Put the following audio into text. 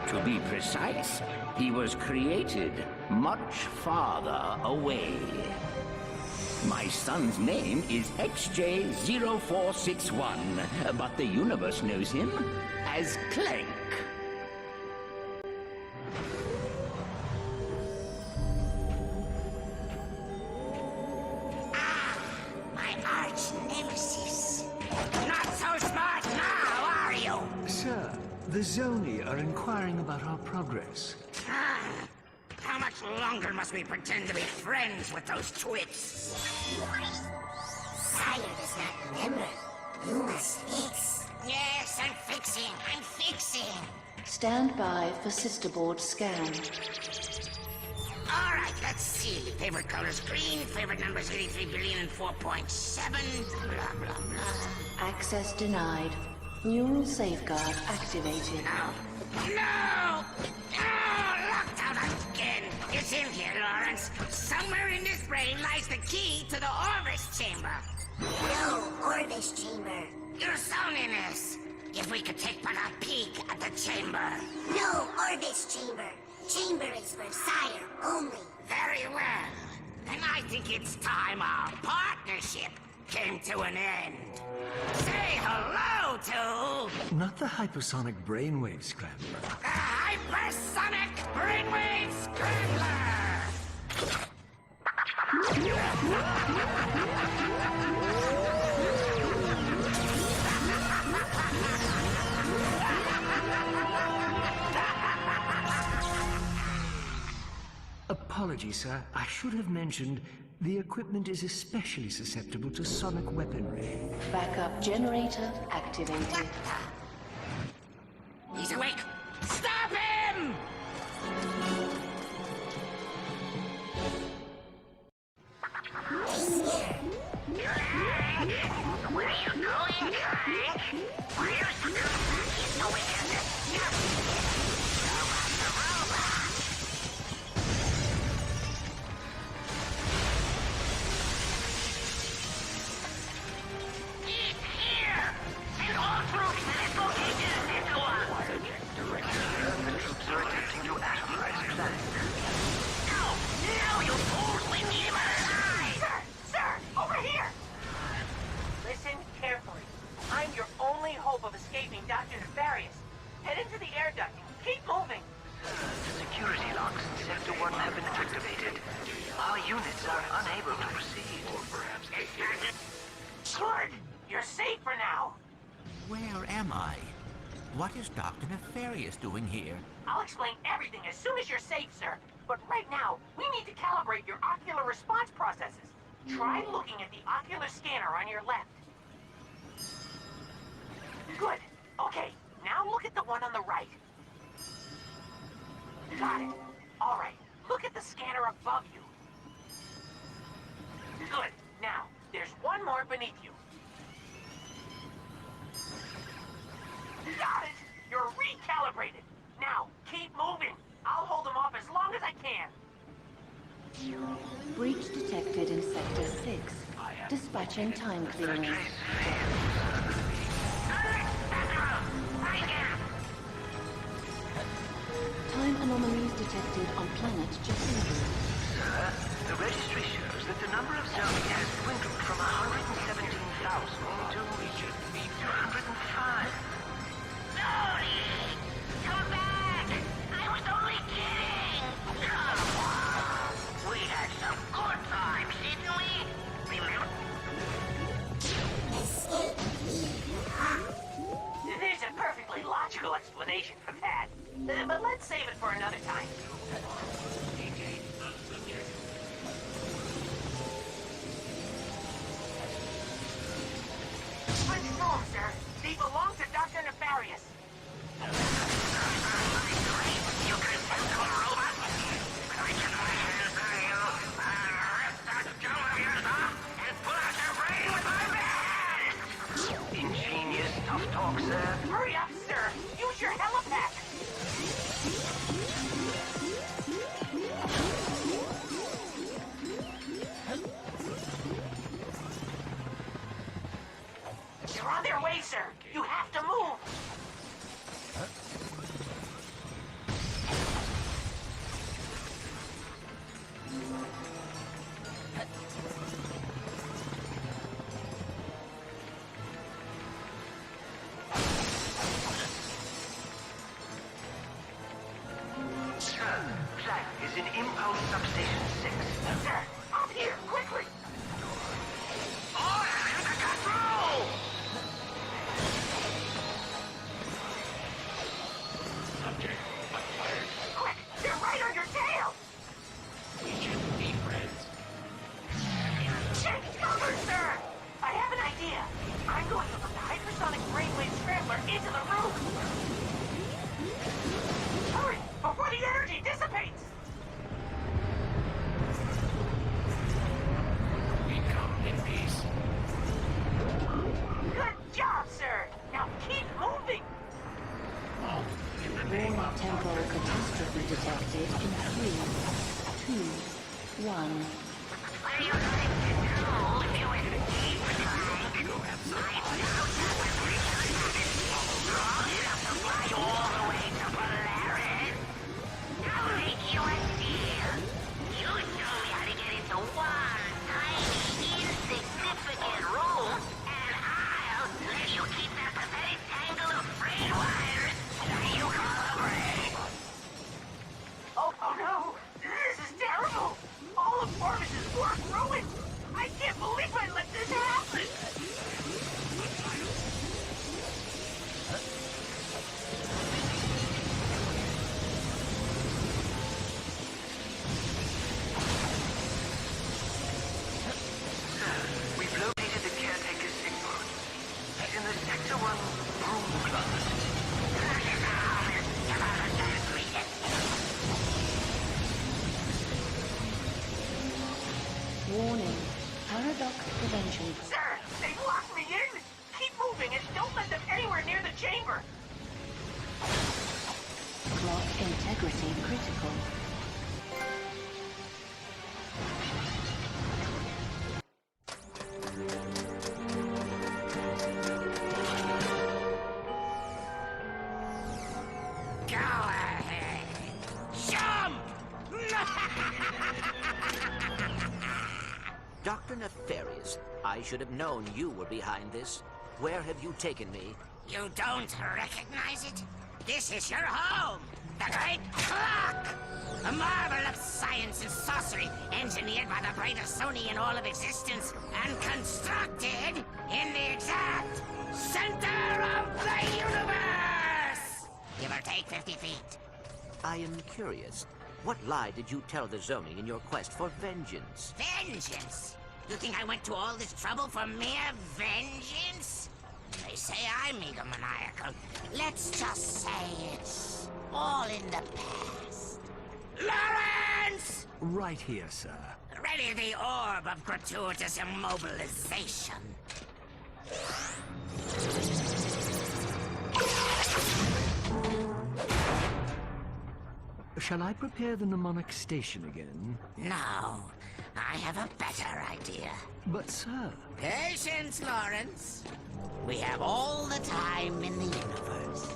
To be precise, he was created much farther away. My son's name is XJ0461, but the universe knows him as Clank. My arch nemesis. Not so smart now, are you? Sir, the Zoni are inquiring about our progress. How much longer must we pretend to be friends with those twits? Sire does not remember. You must fix. Yes, I'm fixing. Stand by for sister board scan. All right, let's see. Favorite color's green, favorite number's 83 billion and 4.7, blah, blah, blah. Access denied. Neural safeguard activated. No! No! Locked out again! It's in here, Lawrence. Somewhere in this brain lies the key to the Orbis chamber. No Orbis chamber. Your Zoniness. If we could take but a peek at the chamber. No Orbis chamber. Chamber is for Sire only. Very well. Then I think it's time our partnership came to an end. Say hello to... Not the hypersonic brainwave scrambler. the Hypersonic Brainwave Scrambler! Apologies, sir. I should have mentioned the equipment is especially susceptible to sonic weaponry. Backup generator activated. He's awake! Stop him! Where are you going, Clank? Where's the combat so we can discuss the robot? He's here! Send all troops to this location into us! The troops are attempting to atomize Clank. No! No, you fools! We need him alive! Sir! Over here! Listen carefully. I'm your only hope of escaping Dr. Nefarious. Head into the air duct. Keep moving. The security locks in Sector 1 have been activated. Our units are unable to proceed. Good. You're safe for now. Where am I? What is Dr. Nefarious doing here? I'll explain everything as soon as you're safe, sir. But right now, we need to calibrate your ocular response processes. Try looking at the ocular scanner on your left. Good. Okay, now look at the one on the right. Got it. All right, look at the scanner above you. Good. Now, there's one more beneath you. Got it! You're recalibrated. Now, keep moving. I'll hold them off as long as I can. Breach detected in Sector 6. Dispatching time clearance. Time anomalies detected on planet Jacintha. Sir, the registry shows that the number of Zoni has dwindled from 117,000 to 205. Zoni! Come back! I was only kidding! Come on! We had some good times, didn't we? Remember? There's a perfectly logical explanation for that. But let's save it for another time. Let's go, sir. They belong to Dr. Nefarious. You can control robot. I can rip that dome of yours off and pull out your brain with my band! Ingenious tough talk, sir. Hurry up, sir. Use your helipad. They're on their way, sir. You have to move. is in Impulse Substation 6. Sir, up here, quickly! All hands to control! Quick, they're right on your tail! Check cover, sir! I have an idea. I'm going to put the hypersonic brainwave scrambler into the room. Hurry, before the energy dissipates! Good job, sir! Now keep moving! Warning temporal catastrophe detected in 3, 2, 1. What are you going to do if you escape, Clank? I doubt that was strong enough to fly you all the way to Polaris. I'll make you a deal. You show me how to get into one tiny, insignificant room, and I'll let you keep that pathetic tangle of brain wires that you call a brain. Oh no! This is terrible! All of Orvis's work ruined! I can't believe I let this happen! We've located the caretaker's signal. He's in the Sector 1 room closet. Warning. Paradox prevention. Sir, they've locked me in! Keep moving and don't let them anywhere near the chamber! Clock integrity critical. Go ahead. Jump! Dr. Nefarious, I should have known you were behind this. Where have you taken me? You don't recognize it? This is your home! The Great Clock! A marvel of science and sorcery, engineered by the brightest Sony in all of existence, and constructed in the exact center of the universe! Give or take 50 feet. I am curious. What lie did you tell the Zoni in your quest for vengeance? Vengeance? You think I went to all this trouble for mere vengeance? They say I'm egomaniacal. Let's just say it's all in the past. Lawrence! Right here, sir. Ready the orb of gratuitous immobilization. Shall I prepare the mnemonic station again? No, I have a better idea. But, sir... Patience, Lawrence. We have all the time in the universe.